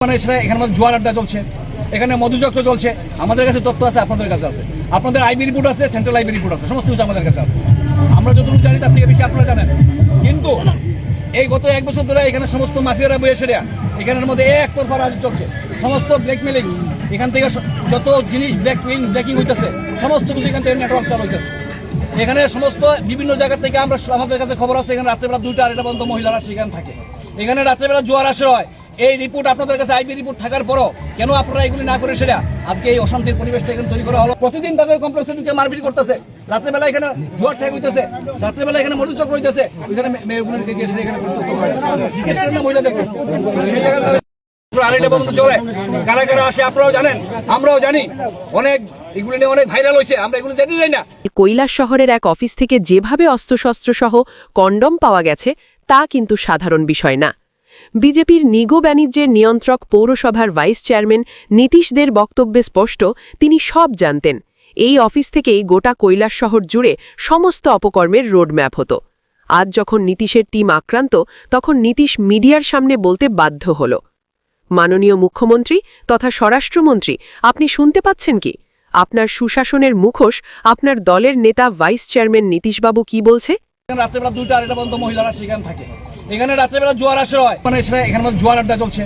এখানে জোয়ার আড্ডা চলছে, এখানে মধুচক্র চলছে। আমাদের কাছে তথ্য আছে, আপনাদের কাছে আছে, আপনাদের আইবি রিপোর্ট আছে, সেন্ট্রাল আইবি রিপোর্ট আছে, সমস্ত কিছু আমাদের কাছে আছে। আমরা যতটুকু জানি তার থেকে বেশি আপনারা জানেন। কিন্তু এই গত 1 বছর ধরে এখানে সমস্ত মাফিয়ারা বয়ে সেরা এখানের মধ্যে একতরফা রাজ চলছে, সমস্ত ব্ল্যাকমেলিং, এখান থেকে যত জিনিস ব্ল্যাকিং হইতেছে সমস্ত কিছু এখান থেকে নেটওয়ার্ক চালু হইতেছে। এখানে সমস্ত বিভিন্ন জায়গা থেকে আমাদের কাছে খবর আছে, এখানে রাত্রেবেলা 2টা 2:30 পর্যন্ত মহিলারা সেখানে থাকে। এখানে রাত্রেবেলা জোয়ার আসে হয়। এই রিপোর্ট আপনাদের কাছে আইবি রিপোর্ট থাকার পরও কেন আপনারা এগুলি না করে সেটা আজকে এই অশান্তির পরিবেশটা এখানে তৈরি করা হলো। প্রতিদিন তাদের কমপ্লেক্সে মারপিট করতেছে, রাত্রেবেলা এখানে জোয়ার ঠেক হইতেছে, রাত্রেবেলা এখানে মধুচক্র হইতেছে, এখানে মেয়েগুলোকে গিয়ে সেটা এখানে জিজ্ঞেস করেন না মহিলাদেরকে সেই জায়গায় চলে কারা কারা আসে আপনারাও জানেন, আমরাও জানি। অনেক এগুলো নিয়ে অনেক ভাইরাল হয়েছে, আমরা এগুলো যেতে যাই না। কৈলাস শহরের এক অফিস থেকে যেভাবে অস্ত্রশস্ত্র সহ কন্ডম পাওয়া গেছে তা কিন্তু সাধারণ বিষয় না। বিজেপির নিগো বাণিজ্যের নিয়ন্ত্রক পৌরসভার ভাইস চেয়ারম্যান নীতিশদের বক্তব্যে স্পষ্ট, তিনি সব জানতেন। এই অফিস থেকেই গোটা কৈলাস শহর জুড়ে সমস্ত অপকর্মের রোডম্যাপ হতো। আজ যখন নীতিশের টিম আক্রান্ত, তখন নীতিশ মিডিয়ার সামনে বলতে বাধ্য হল। মাননীয় মুখ্যমন্ত্রী তথা স্বরাষ্ট্রমন্ত্রী, আপনি শুনতে পাচ্ছেন কি? আপনার সুশাসনের মুখোশ আপনার দলের নেতা ভাইস চেয়ারম্যান নীতিশবাবু কি বলছে? রাত্রেবেলা 2টা 2:30 পর্যন্ত মহিলারা সেখানে থাকে। এখানে রাত্রেবেলা জোয়ার আসে হয়, এখানে জোয়ার আড্ডা চলছে,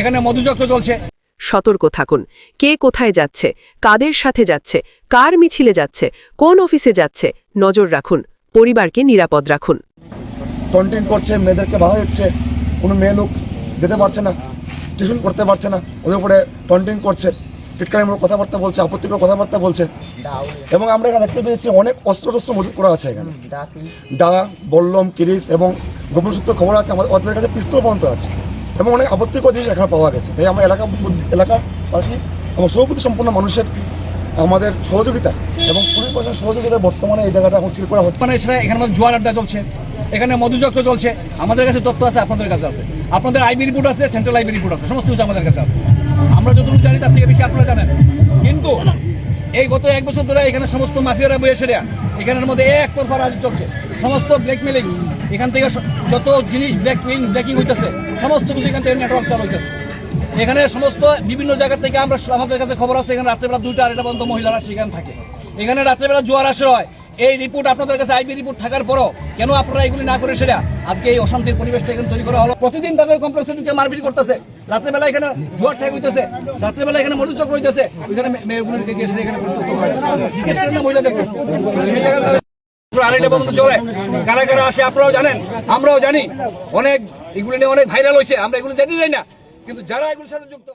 এখানে মধুচক্র চলছে। সতর্ক থাকুন, কে কোথায় যাচ্ছে, কাদের সাথে যাচ্ছে, কার মিছিলে যাচ্ছে, কোন অফিসে যাচ্ছে, নজর রাখুন, পরিবারকে নিরাপদ রাখুন। টন্টিং করছে, মেয়েদেরকে বাধা দিচ্ছে, কোনো মেয়ে লোক যেতে পারছে না, টিউশন করতে পারছে না, ওদের উপরে টন্টিং করছে, টিটকারিমূলক কথাবার্তা বলছে, আপত্তিকর কথাবার্তা বলছে। এবং আমরা এখানে দেখতে পেয়েছি অনেক অস্ত্র মজুত করা আছে এখানে, দা, বল্লম, কিরিস এবং গোপন সূত্র খবর আছে ওদের কাছে পিস্তল পর্যন্ত আছে এবং অনেক আপত্তিকর জিনিস এখানে পাওয়া গেছে। তাই আমরা এলাকাবাসী এবং সৌবুদ্ধি সম্পন্ন মানুষের আমাদের সহযোগিতা এবং পুলিশ প্রশাসনের সহযোগিতা বর্তমানে এই জায়গাটা এখন সিল করা হচ্ছে। এখানে জোয়ার আড্ডা চলছে, এখানে মধুচক্র চলছে। আমাদের কাছে তথ্য আছে, আপনাদের কাছে আছে, আপনাদের আইবি রিপোর্ট আছে, সেন্ট্রাল আইবি রিপোর্ট আছে, সমস্ত কিছু আমাদের কাছে আছে। আমরা যতটুকু জানি তার থেকে বেশি আপনারা জানেন। কিন্তু এই গত 1 বছর ধরে এখানে সমস্ত মাফিয়ারা বয়ে সেরা এখানের মধ্যে একতরফা রাজ চলছে, সমস্ত ব্ল্যাকমেলিং, এখান থেকে যত জিনিস ব্ল্যাকিং হইতেছে সমস্ত কিছু এখান থেকে নেটওয়ার্ক চালু হইতেছে। এখানে সমস্ত বিভিন্ন জায়গা থেকে আমাদের কাছে খবর আছে, এখানে রাত্রেবেলা 2টা 2:30 পর্যন্ত মহিলারা সেখানে থাকে। এখানে রাত্রেবেলা জোয়ার আসে হয়। এই রিপোর্ট আপনাদের কাছে আইবি রিপোর্ট থাকার পরও কেন আপনারা এগুলি না করে সেটা আজকে এই অশান্তির পরিবেশটা এখানে তৈরি করা হলো। প্রতিদিন তাদের কমপ্লেক্সে মারপিট করতেছে, রাত্রেবেলা এখানে জোয়ার ঠেক হইতেছে, রাত্রেবেলা এখানে মধুচক্র হইতেছে, এখানে মেয়েগুলোকে গিয়ে সেটা এখানে জিজ্ঞেস করেন না মহিলাদেরকে সেই জায়গায় 2:30 পর্যন্ত চলে কারা কারা আসে আপনারাও জানেন, আমরাও জানি। অনেক এগুলো নিয়ে অনেক ভাইরাল হয়েছে, আমরা এগুলো যেতে যাই না। কিন্তু যারা এগুলোর সাথে যুক্ত